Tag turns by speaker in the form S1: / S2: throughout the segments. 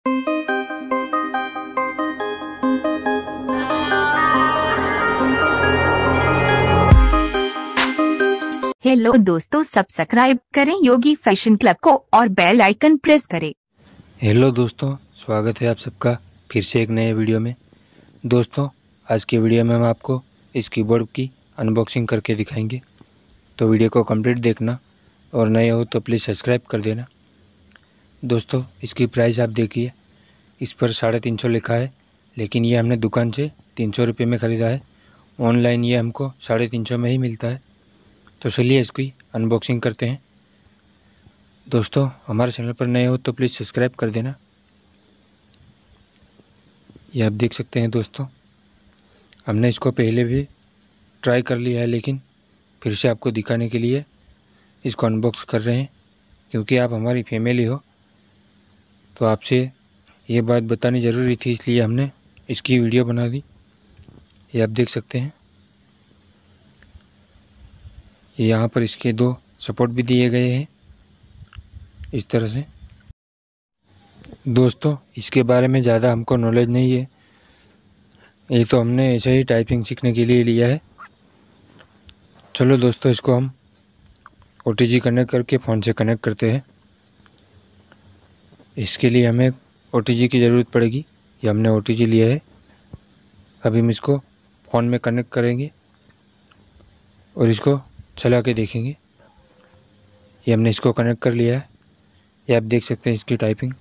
S1: Hello दोस्तों, subscribe करें योगी fashion club को और बेल आइकन प्रेस करें।
S2: हेलो दोस्तों, स्वागत है आप सबका फिर से एक नए वीडियो में। दोस्तों, आज के वीडियो में हम आपको इस कीबोर्ड की अनबॉक्सिंग करके दिखाएंगे, तो वीडियो को कंप्लीट देखना और नए हो तो प्लीज़ सब्सक्राइब कर देना। दोस्तों, इसकी प्राइस आप देखिए, इस पर 350 लिखा है, लेकिन ये हमने दुकान से 300 रुपये में ख़रीदा है। ऑनलाइन ये हमको 350 में ही मिलता है। तो चलिए इसकी अनबॉक्सिंग करते हैं। दोस्तों, हमारे चैनल पर नए हो तो प्लीज़ सब्सक्राइब कर देना। ये आप देख सकते हैं दोस्तों, हमने इसको पहले भी ट्राई कर लिया है, लेकिन फिर से आपको दिखाने के लिए इसको अनबॉक्स कर रहे हैं, क्योंकि आप हमारी फैमिली हो तो आपसे ये बात बतानी ज़रूरी थी, इसलिए हमने इसकी वीडियो बना दी। ये आप देख सकते हैं, यहाँ पर इसके 2 सपोर्ट भी दिए गए हैं इस तरह से। दोस्तों, इसके बारे में ज़्यादा हमको नॉलेज नहीं है, ये तो हमने ऐसे ही टाइपिंग सीखने के लिए लिया है। चलो दोस्तों, इसको हम OTG कनेक्ट करके फ़ोन से कनेक्ट करते हैं। इसके लिए हमें OTG की ज़रूरत पड़ेगी। ये हमने OTG लिया है। अभी हम इसको फ़ोन में कनेक्ट करेंगे और इसको चला के देखेंगे। ये हमने इसको कनेक्ट कर लिया है। ये आप देख सकते हैं इसकी टाइपिंग,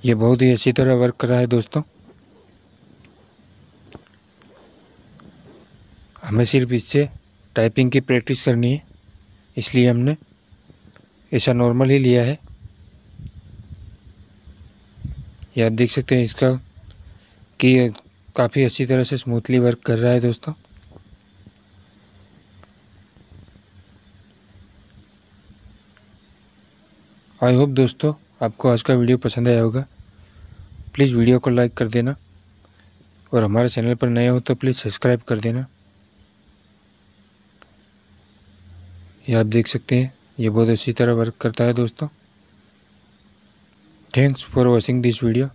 S2: ये बहुत ही अच्छी तरह वर्क कर रहा है। दोस्तों, हमें सिर्फ इससे टाइपिंग की प्रैक्टिस करनी है, इसलिए हमने ऐसा नॉर्मल ही लिया है। ये आप देख सकते हैं इसका कि काफ़ी अच्छी तरह से स्मूथली वर्क कर रहा है। दोस्तों, आई होप दोस्तों आपको आज का वीडियो पसंद आया होगा। प्लीज़ वीडियो को लाइक कर देना और हमारे चैनल पर नए हो तो प्लीज़ सब्सक्राइब कर देना। ये आप देख सकते हैं, ये बहुत अच्छी तरह वर्क करता है। दोस्तों, thanks for watching this video.